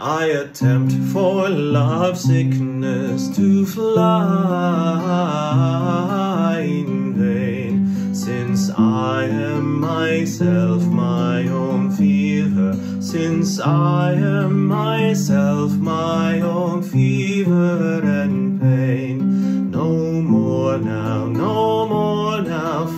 I attempt for love sickness to fly in vain, since I am myself my own fever, since I am myself my own fever and pain. No more now,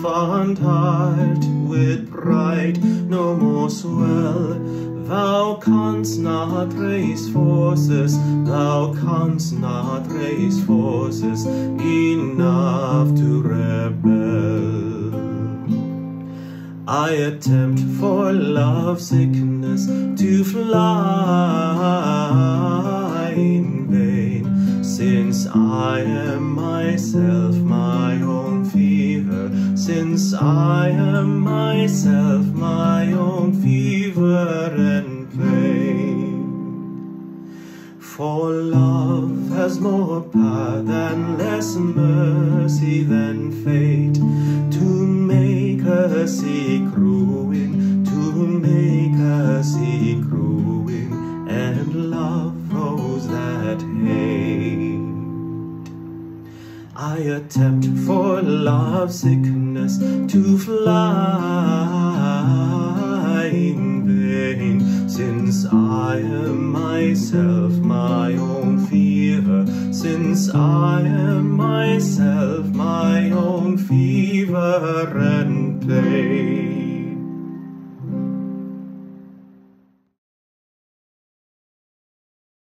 fond heart with pride, no more swell. Thou canst not raise forces, thou canst not raise forces enough to rebel. I attempt for love sickness to fly in vain, since I am myself my own fever, since I am myself my own fever and pain. For love has more power than less mercy than fate, to make us seek ruin, to make us seek ruin, and love those that hate. I attempt for love sickness to fly in vain, since I am myself my own fever, since I am myself my own fever and pain.